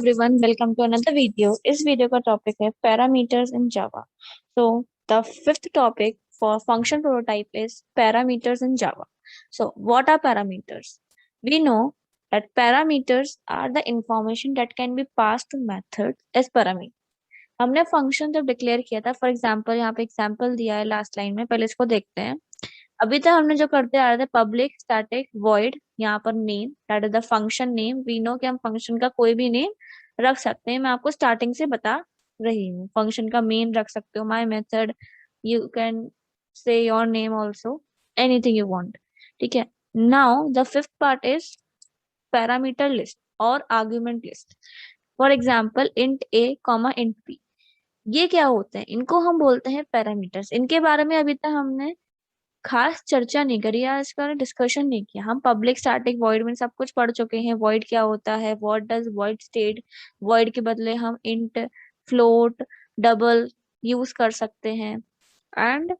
everyone, welcome to another video. इस video का topic है parameters in Java. So the fifth topic for function prototype is parameters in Java. So what are parameters? We know that parameters are the information that can be passed to methods as parameter. हमने function जब declare किया था, for example यहाँ पे example दिया है last line में, पहले इसको देखते हैं. अभी तक हमने जो करते आ रहे थे पब्लिक स्टैटिक वॉइड, यहाँ पर name that is the function name. We know कि हम फंक्शन का कोई भी नेम रख सकते हैं. मैं आपको स्टार्टिंग से बता रही हूँ. फंक्शन का मेन रख सकते हो, my method, you can say your name also, anything you want. ठीक है. Now the fifth part is parameter list और argument list. For example int A comma int B. ये क्या होते हैं? इनको हम बोलते हैं पैरामीटर्स. इनके बारे में अभी तक हमने खास चर्चा नहीं करी या इसका डिस्कशन नहीं किया. हम पब्लिक स्टैटिक वॉइड में सब कुछ पढ़ चुके हैं. वॉइड क्या होता है, what does void state. Void के बदले हम इंट, फ्लोट, डबल यूज कर सकते हैं. एंड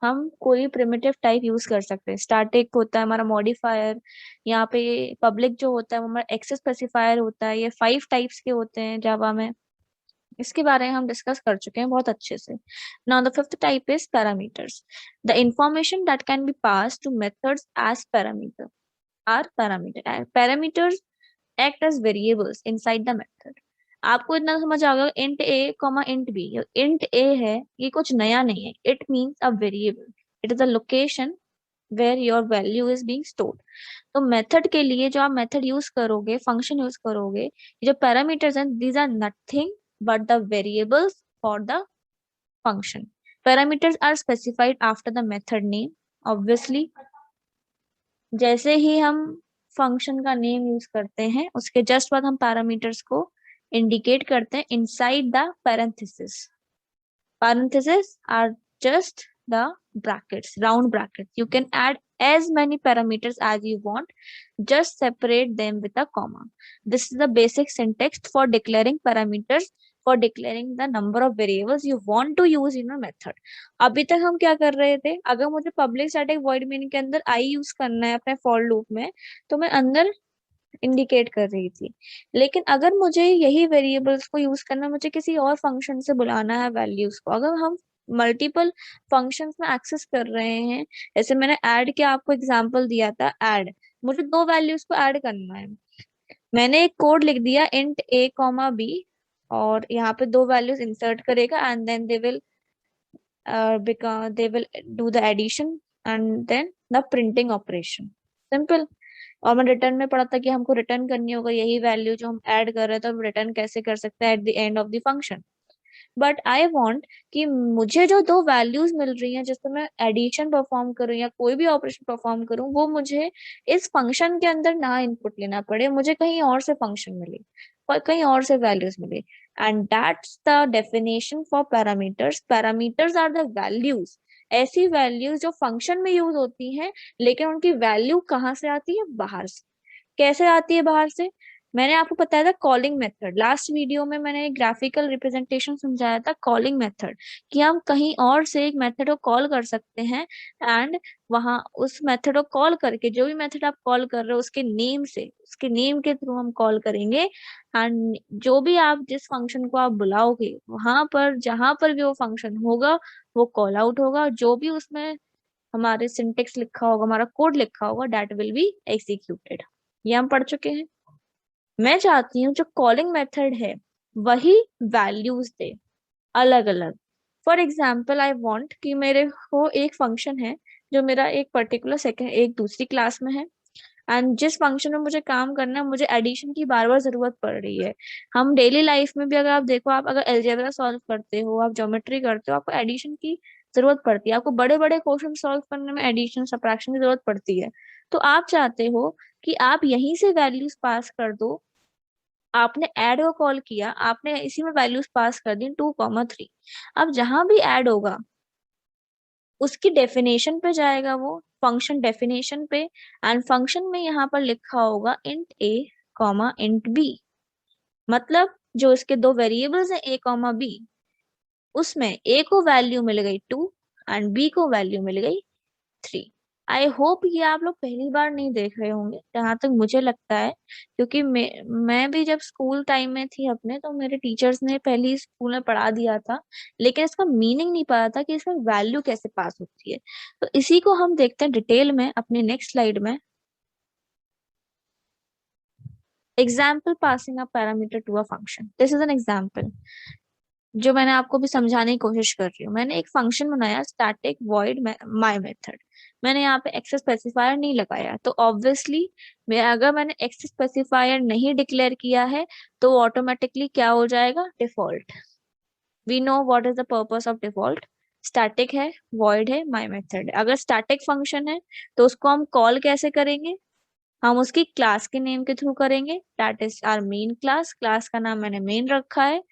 हम कोई प्रिमिटिव टाइप यूज कर सकते हैं. स्टैटिक होता है हमारा मॉडिफायर. यहाँ पे पब्लिक जो होता है वो हमारा एक्सेस स्पेसिफायर होता है. ये 5 टाइप्स के होते हैं जावा में. इसके बारे में हम डिस्कस कर चुके हैं बहुत अच्छे से. Now the fifth type is parameters. The information that can be pass to methods as parameter or parameter. Parameters act as variables inside the method. आपको इतना समझ आ गया. Int A comma int b. Int a है, ये कुछ नया नहीं है. It means a variable. It is a location where your value is being stored. तो मेथड के लिए जो आप मेथड यूज करोगे, फंक्शन यूज करोगे, ये जो पैरामीटर्स हैं, these are nothing but the variables for the function. Parameters are specified after the method name. Obviously, जैसे ही हम फंक्शन का नेम यूज करते हैं उसके जस्ट बाद हम पैरामीटर्स को इंडिकेट करते हैं inside the parenthesis. Parentheses are just the brackets, round brackets. You can add as many parameters as you want. Just separate them with a comma. This is the basic syntax for declaring parameters, for declaring the number of variables you want to use in a method. अभी तक हम क्या कर रहे थे? अगर मुझे public static void main के अंदर आई यूज करना है अपने फॉर लूप में, तो मैं अंदर इंडिकेट कर रही थी. लेकिन अगर मुझे यही वेरिएबल्स को यूज करना, मुझे किसी और फंक्शन से बुलाना है वैल्यूज को, अगर हम मल्टीपल फंक्शंस में एक्सेस कर रहे हैं, जैसे मैंने ऐड के आपको एग्जांपल दिया था, ऐड, मुझे 2 वैल्यूज को ऐड करना है. मैंने एक कोड लिख दिया इंट ए कॉमा बी, और यहाँ पे 2 वैल्यूज इंसर्ट करेगा and then they will do the addition and then the printing operation. Simple. और मैं रिटर्न में पढ़ा था कि हमको रिटर्न करनी होगा यही वैल्यू जो हम ऐड कर रहे थे. तो रिटर्न कैसे कर सकते हैं? At the end of the function. But I want कि मुझे जो 2 वैल्यूज मिल रही हैं जिससे मैं एडिशन परफॉर्म करूं या कोई भी ऑपरेशन परफॉर्म करूं, वो मुझे इस फंक्शन के अंदर ना इनपुट लेना पड़े, मुझे कहीं और से फंक्शन मिले और कहीं और से वैल्यूज मिले. And that's the definition for parameters. Parameters are the values, ऐसी वैल्यूज जो फंक्शन में यूज होती हैं, लेकिन उनकी वैल्यू कहाँ से आती है? बाहर से. कैसे आती है बाहर से? मैंने आपको बताया था कॉलिंग मेथड. लास्ट वीडियो में मैंने एक ग्राफिकल रिप्रेजेंटेशन समझाया था कॉलिंग मेथड, कि हम कहीं और से एक मेथड को कॉल कर सकते हैं एंड वहां उस मेथड को कॉल करके, जो भी मेथड आप कॉल कर रहे हो उसके नेम से, उसके नेम के थ्रू हम कॉल करेंगे. एंड जो भी आप जिस फंक्शन को आप बुलाओगे, वहां पर जहां पर भी वो फंक्शन होगा वो कॉल आउट होगा. जो भी उसमें हमारे सिंटेक्स लिखा होगा, हमारा कोड लिखा होगा, दैट विल बी एग्जीक्यूटेड. ये हम पढ़ चुके हैं. मैं चाहती हूँ जो कॉलिंग मेथड है वही वैल्यूज दे अलग अलग. फॉर एग्जाम्पल आई वॉन्ट कि मेरे को एक फंक्शन है जो मेरा एक पर्टिकुलर सेकेंड एक दूसरी क्लास में है, एंड जिस फंक्शन में मुझे काम करना है, मुझे एडिशन की बार बार जरूरत पड़ रही है. हम डेली लाइफ में भी अगर आप देखो, आप अगर अलजेब्रा सॉल्व करते हो, आप ज्योमेट्री करते हो, आपको एडिशन की जरूरत पड़ती है. आपको बड़े बड़े क्वेश्चन सॉल्व करने में एडिशन सब्ट्रैक्शन की जरूरत पड़ती है. तो आप चाहते हो कि आप यहीं से वैल्यूज पास कर दो. आपने ऐड को कॉल किया, आपने इसी में वैल्यूज पास कर दी 2,3. अब जहां भी ऐड होगा उसकी डेफिनेशन पे जाएगा, वो फंक्शन डेफिनेशन पे, एंड फंक्शन में यहाँ पर लिखा होगा इंट ए कॉमा इंट बी. मतलब जो इसके 2 वेरिएबल्स हैं ए कॉमा बी, उसमें ए को वैल्यू मिल गई 2 एंड बी को वैल्यू मिल गई 3. आई होप ये आप लोग पहली बार नहीं देख रहे होंगे, जहां तक मुझे लगता है, क्योंकि मैं भी जब स्कूल टाइम में थी अपने, तो मेरे टीचर्स ने पहले स्कूल में पढ़ा दिया था, लेकिन इसका मीनिंग नहीं पता था कि इसमें वैल्यू कैसे पास होती है। तो इसी को हम देखते हैं डिटेल में अपनी नेक्स्ट स्लाइड में। Example passing a parameter to a function, this is an example जो मैंने आपको भी समझाने की कोशिश कर रही हूँ। मैंने एक फंक्शन बनाया स्टैटिक वॉइड माय मेथड, मैंने यहाँ पे एक्सेस स्पेसिफायर नहीं लगाया, तो ऑब्वियसली अगर मैंने एक्सेस स्पेसिफायर नहीं डिक्लेयर किया है तो ऑटोमेटिकली क्या हो जाएगा, default. We know what is the purpose of default, static है, वॉइड है, माय मेथड है। अगर स्टैटिक फंक्शन है तो उसको हम कॉल कैसे करेंगे, हम उसकी क्लास के नेम के थ्रू करेंगे, that is our main class. Class का नाम मैंने मेन रखा है।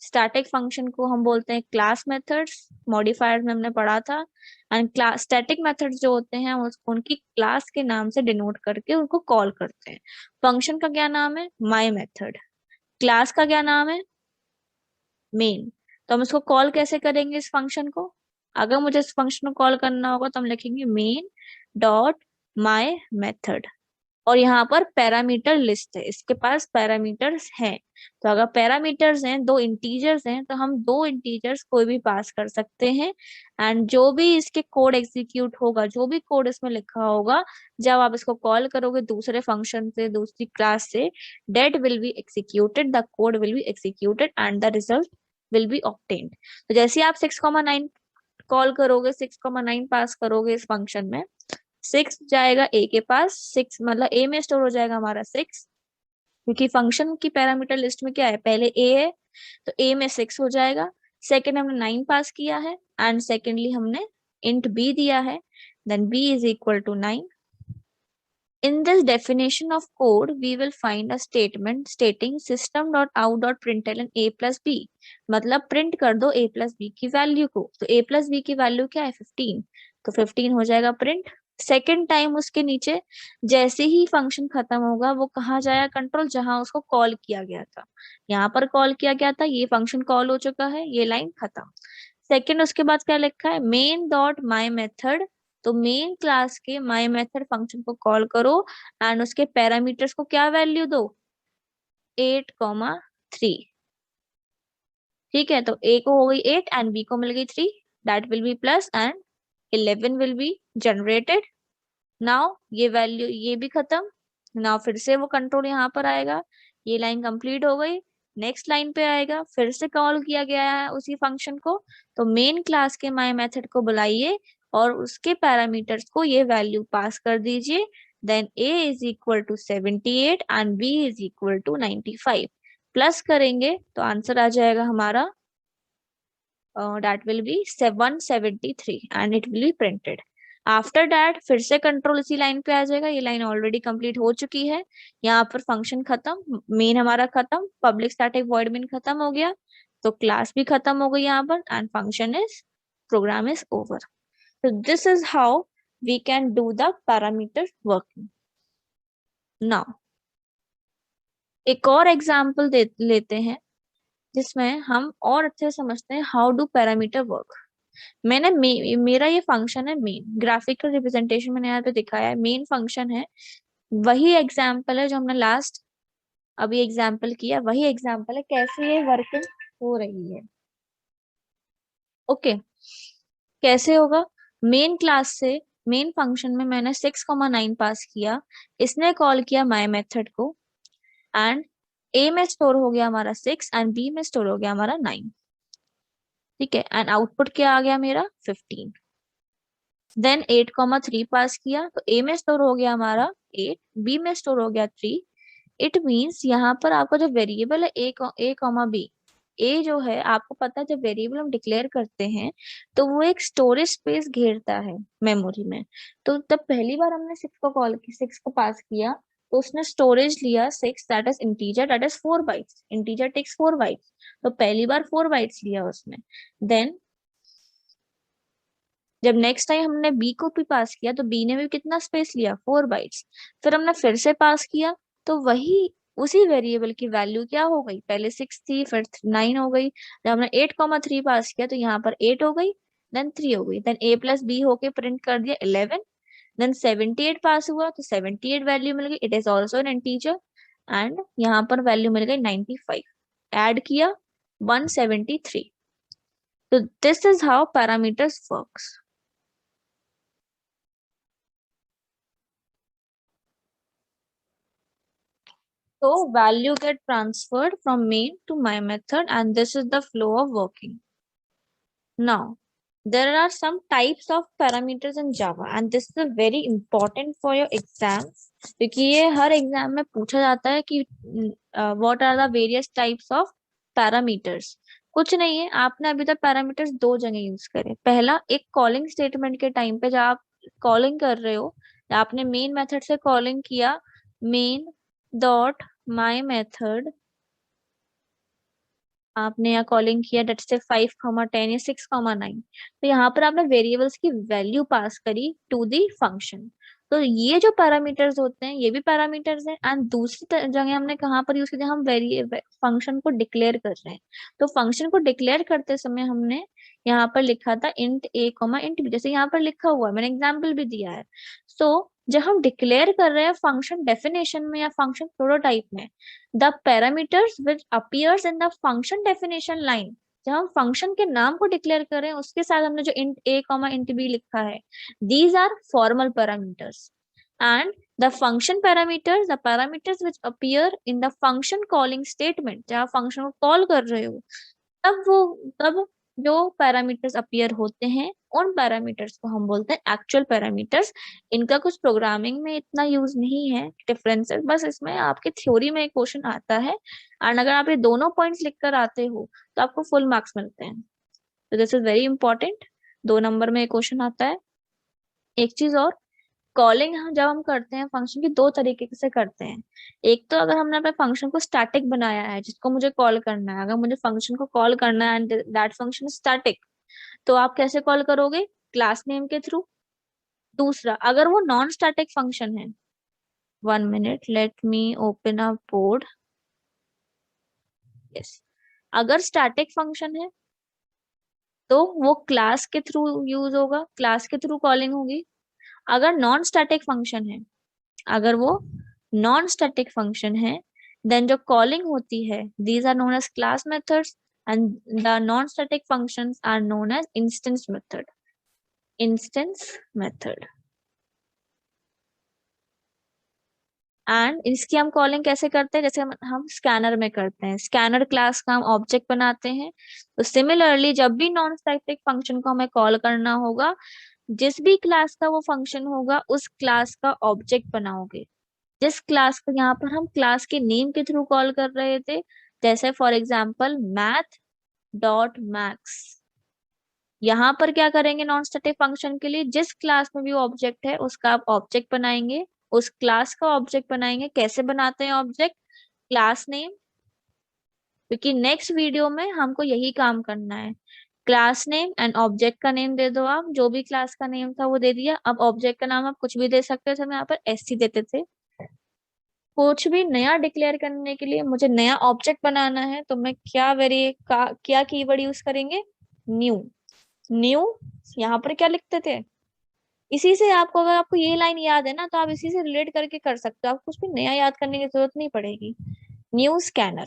स्टैटिक फंक्शन को हम बोलते हैं क्लास मेथड्स, मॉडिफायर्स में हमने पढ़ा था। एंड क्लास स्टैटिक मेथड्स जो होते हैं उसको उनकी क्लास के नाम से डिनोट करके उनको कॉल करते हैं। फंक्शन का क्या नाम है, माय मेथड। क्लास का क्या नाम है, मेन। तो हम इसको कॉल कैसे करेंगे इस फंक्शन को, अगर मुझे इस फंक्शन को कॉल करना होगा तो हम लिखेंगे मेन डॉट माय मेथड, और यहाँ पर पैरामीटर लिस्ट है, इसके पास पैरामीटर्स हैं। तो अगर पैरामीटर्स हैं, दो इंटीजर्स हैं, तो हम दो इंटीजर्स कोई भी पास कर सकते हैं। एंड जो भी इसके कोड एग्जीक्यूट होगा, जो भी कोड इसमें लिखा होगा, जब आप इसको कॉल करोगे दूसरे फंक्शन से, दूसरी क्लास से, that will be executed, the code will be executed and the result will be obtained. तो जैसे आप 6,9 कॉल करोगे, 6,9 पास करोगे इस फंक्शन में, 6 जाएगा ए के पास, 6 मतलब ए में स्टोर हो जाएगा हमारा 6, क्योंकि फंक्शन की पैरामीटर लिस्ट में क्या है, पहले ए है, तो ए में 6 हो जाएगा। सेकंड हमने 9 पास किया है, एंड सेकेंडली हमने इंट बी दिया है, then b is equal to 9। In this definition of code, we will find a statement stating system.out.println a plus b, मतलब प्रिंट कर दो a plus b की वैल्यू को। तो a plus b की वैल्यू क्या है, 15, तो 15 हो जाएगा प्रिंट। सेकेंड टाइम उसके नीचे जैसे ही फंक्शन खत्म होगा वो कहाँ जाएगा, कंट्रोल, जहां उसको कॉल किया गया था। यहाँ पर कॉल किया गया था, ये फंक्शन कॉल हो चुका है, ये लाइन खत्म। सेकेंड उसके बाद क्या लिखा है, मेन डॉट माई मेथड, तो मेन क्लास के माई मेथड फंक्शन को कॉल करो एंड उसके पैरामीटर्स को क्या वैल्यू दो, 8,3। ठीक है, तो ए को हो गई 8 एंड बी को मिल गई 3, that will B plus, and 11 will be generated. Now ये वैल्यू ये भी खत्म। नाउ फिर से वो कंट्रोल यहाँ पर आएगा, ये लाइन कंप्लीट हो गई। नेक्स्ट लाइन पे आएगा, फिर से कॉल किया गया है उसी फंक्शन को, तो मेन क्लास के माई मेथड को बुलाइए और उसके पैरामीटर्स को ये वैल्यू पास कर दीजिए। Then a is equal to 78 and b is equal to 95। Plus करेंगे तो आंसर आ जाएगा हमारा, that will be 773 and it will be printed. After that फिर से कंट्रोल इसी लाइन पे आ जाएगा, ये लाइन ऑलरेडी कंप्लीट हो चुकी है। यहाँ पर फंक्शन खत्म, मेन हमारा खत्म, पब्लिक स्टैटिक वॉइड मेन खत्म हो गया, तो क्लास भी खत्म हो गई यहाँ पर, and function is, program is over. So this is how we can do the parameter working. Now, एक और एग्जाम्पल लेते हैं जिसमें हम और अच्छे से समझते हैं हाउ डू पैरामीटर वर्क। मैंने मेरा ये फंक्शन है मेन, ग्राफिकल रिप्रेजेंटेशन मैंने यहाँ पे दिखाया है, मेन फंक्शन है। वही एग्जाम्पल है जो हमने लास्ट अभी एग्जाम्पल किया, वही एग्जाम्पल है कैसे ये वर्किंग हो रही है। ओके, कैसे होगा, मेन क्लास से मेन फंक्शन में मैंने 6,9 पास किया, इसने कॉल किया माय मेथड को, एंड ए में स्टोर हो गया हमारा 6 एंड बी में स्टोर हो गया हमारा 9। ठीक है, एंड आउटपुट क्या आ गया मेरा, 15। देन 8,3 पास किया, तो ए में स्टोर हो गया हमारा 8, बी में स्टोर हो गया 3। इट मीन्स यहाँ पर आपका जो वेरिएबल है ए कॉमा बी, ए जो है आपको पता है जब वेरिएबल हम डिक्लेयर करते हैं तो वो एक स्टोरेज स्पेस घेरता है मेमोरी में। तो तब पहली बार हमने 6 को पास किया तो उसने स्टोरेज लिया 6, that is integer, that is 4 bytes, integer takes 4 bytes, तो पहली बार 4 बाइट्स लिया उसने। देन जब नेक्स्ट टाइम हमने बी को भी पास किया तो बी ने भी कितना स्पेस लिया, 4 बाइट्स। फिर हमने फिर से पास किया तो वही उसी वेरिएबल की वैल्यू क्या हो गई, पहले 6 थी फिर 9 हो गई। जब हमने 8,3 पास किया तो यहाँ पर 8 हो गई, देन 3 हो गई, देन a प्लस बी होके प्रिंट कर दिया 11। देन 78 पास हुआ तो 78 वैल्यू मिल गई, it is also an integer, and यहाँ पर वैल्यू मिल गई 95, ऐड किया 173. तो this is how parameters works. So value get transferred from main to my method, and this is the flow of working. Now there are some types of parameters in Java, and this is very important for your exam, क्योंकि ये हर exam में पूछा जाता है कि what are the various types of parameters. कुछ नहीं है, आपने अभी तक पैरामीटर्स दो जगह यूज करे. पहला, एक कॉलिंग स्टेटमेंट के टाइम पे जब आप कॉलिंग कर रहे हो, आपने मेन मेथड से कॉलिंग किया, मेन डॉट माई मेथड, आपने यहाँ कॉलिंग किया डेट से 5, 10 या 6, 9, तो यहाँ पर आपने वेरिएबल्स की वैल्यू पास करी टू दी फंक्शन. तो ये जो पैरामीटर्स होते हैं ये भी पैरामीटर्स हैं. एंड दूसरी जगह हमने कहाँ पर यूज किया, हम वेरिएबल फंक्शन को डिक्लेयर कर रहे हैं. तो फंक्शन को डिक्लेयर करते समय हमने यहाँ पर लिखा था इंट a, इंट b, जैसे यहाँ पर लिखा हुआ है, मैंने एग्जाम्पल भी दिया है. सो जब हम डिक्लेयर कर रहे हैं फंक्शन डेफिनेशन में या फंक्शन प्रोटोटाइप में, the parameters which appears in the function definition line, जब हम फंक्शन के नाम को डिक्लेयर कर रहे हैं उसके साथ हमने जो इंट a, इंट b लिखा है, these are formal parameters. And the function parameters, the parameters which appear in the function calling statement, जब आप फंक्शन को कॉल कर रहे हो तब जो पैरामीटर्स अपीयर होते हैं उन पैरामीटर्स को हम बोलते हैं एक्चुअल पैरामीटर्स. इनका कुछ प्रोग्रामिंग में इतना यूज नहीं है, डिफरेंसेस बस इसमें आपके थ्योरी में एक क्वेश्चन आता है, एंड अगर आप ये दोनों पॉइंट्स लिखकर आते हो तो आपको फुल मार्क्स मिलते हैं. तो this is very important. 2 number में एक क्वेश्चन आता है. एक चीज और, कॉलिंग हम जब हम करते हैं फंक्शन की दो तरीके से करते हैं. एक तो अगर हमने अपने फंक्शन को स्टैटिक बनाया है जिसको मुझे कॉल करना है, अगर मुझे फंक्शन को कॉल करना है एंड दैट फंक्शन स्टैटिक, तो आप कैसे कॉल करोगे, क्लास नेम के थ्रू. दूसरा, अगर वो नॉन स्टैटिक फंक्शन है, 1 minute let me open a board. Yes, अगर स्टैटिक फंक्शन है तो वो क्लास के थ्रू यूज होगा, क्लास के थ्रू कॉलिंग होगी. अगर नॉन स्टैटिक फंक्शन है, अगर वो नॉन स्टैटिक फंक्शन है, देन जो कॉलिंग होती है these are known as class methods, and the non static functions are known as instance method. Instance method. And इसकी हम कॉलिंग कैसे करते हैं, जैसे हम स्कैनर में करते हैं, स्कैनर क्लास का हम ऑब्जेक्ट बनाते हैं. तो सिमिलरली जब भी नॉन स्टैटिक फंक्शन को हमें कॉल करना होगा, जिस भी क्लास का वो फंक्शन होगा उस क्लास का ऑब्जेक्ट बनाओगे. जिस क्लास को यहाँ पर हम क्लास के नेम के थ्रू कॉल कर रहे थे, जैसे for example math dot max, यहाँ पर क्या करेंगे, नॉन स्टैटिक फंक्शन के लिए जिस क्लास में भी ऑब्जेक्ट है उसका आप ऑब्जेक्ट बनाएंगे, उस क्लास का ऑब्जेक्ट बनाएंगे. कैसे बनाते हैं ऑब्जेक्ट, क्लास नेम, क्योंकि नेक्स्ट वीडियो में हमको यही काम करना है. क्लास नेम एंड ऑब्जेक्ट का नेम दे दो, आप जो भी क्लास का नेम था वो दे दिया. अब ऑब्जेक्ट का नाम आप कुछ भी दे सकते थे, हम यहाँ पर एससी देते थे. कुछ भी नया डिक्लेयर करने के लिए, मुझे नया ऑब्जेक्ट बनाना है, तो मैं क्या कीवर्ड यूज करेंगे, न्यू. न्यू, यहाँ पर क्या लिखते थे, इसी से आपको, अगर आपको ये लाइन याद है ना तो आप इसी से रिलेट करके कर सकते हो, आपको कुछ भी नया याद करने की जरूरत नहीं पड़ेगी. New scanner,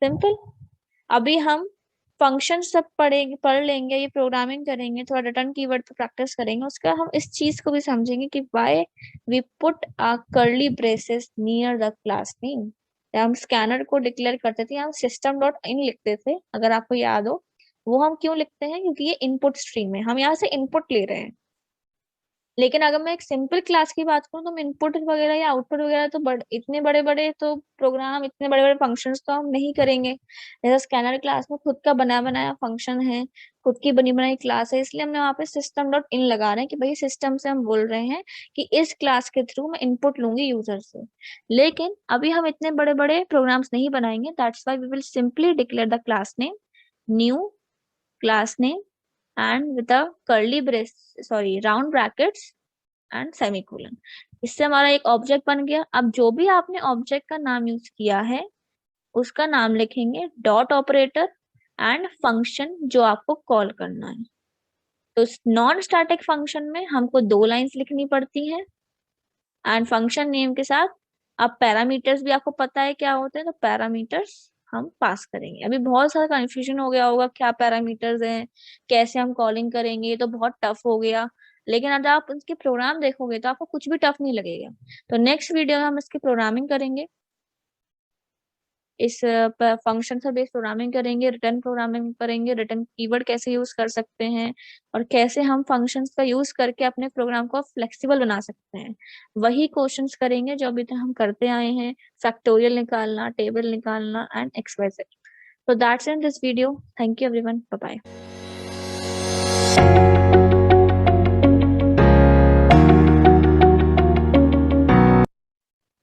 simple. अभी हम फंक्शन सब पढ़ लेंगे, ये प्रोग्रामिंग करेंगे, थोड़ा रिटर्न कीवर्ड पे प्रैक्टिस करेंगे, उसका हम इस चीज को भी समझेंगे कि why we put a curly braces near the class name. हम स्कैनर को डिक्लेयर करते थे, हम सिस्टम डॉट इन लिखते थे, अगर आपको याद हो. वो हम क्यों लिखते हैं, क्योंकि ये इनपुट स्ट्रीम है, हम यहाँ से इनपुट ले रहे हैं. लेकिन अगर मैं एक सिंपल क्लास की बात करूँ तो इनपुट वगैरह या आउटपुट वगैरह तो इतने बड़े बड़े तो प्रोग्राम, इतने बड़े बड़े फंक्शंस तो हम नहीं करेंगे. जैसे स्कैनर क्लास में खुद का बना बनाया फंक्शन है, खुद की बनी बनाई क्लास है, इसलिए हमने वहाँ पे सिस्टम डॉट इन लगा रहे हैं कि भाई सिस्टम से हम बोल रहे हैं कि इस क्लास के थ्रू मैं इनपुट लूंगी यूजर से. लेकिन अभी हम इतने बड़े बड़े प्रोग्राम्स नहीं बनाएंगे, that's why we will simply declare the class name, new class name, and with the curly brace, sorry round brackets and semicolon. इससे हमारा एक ऑब्जेक्ट बन गया. अब जो भी आपने ऑब्जेक्ट का नाम यूज किया है उसका नाम लिखेंगे डॉट ऑपरेटर एंड फंक्शन जो आपको कॉल करना है. तो नॉन स्टैटिक फंक्शन में हमको 2 लाइंस लिखनी पड़ती हैं एंड फंक्शन नेम के साथ अब पैरामीटर्स भी आपको पता है क्या होते हैं, तो पैरामीटर्स हम पास करेंगे। अभी बहुत सारा कंफ्यूजन हो गया होगा क्या पैरामीटर्स हैं, कैसे हम कॉलिंग करेंगे, ये तो बहुत टफ हो गया। लेकिन अगर आप उसके प्रोग्राम देखोगे तो आपको कुछ भी टफ नहीं लगेगा। तो नेक्स्ट वीडियो में हम इसकी प्रोग्रामिंग करेंगे, इस फंक्शन से बेस्ड प्रोग्रामिंग करेंगे, रिटर्न प्रोग्रामिंग करेंगे, रिटर्न कीवर्ड कैसे यूज कर सकते हैं और कैसे हम फंक्शंस का यूज करके अपने प्रोग्राम को फ्लेक्सिबल बना सकते हैं। वही क्वेश्चंस करेंगे जो अभी तक हम करते आए हैं, फैक्टोरियल निकालना, टेबल निकालना and X Y Z. So that's in this video. Thank you everyone. Bye bye.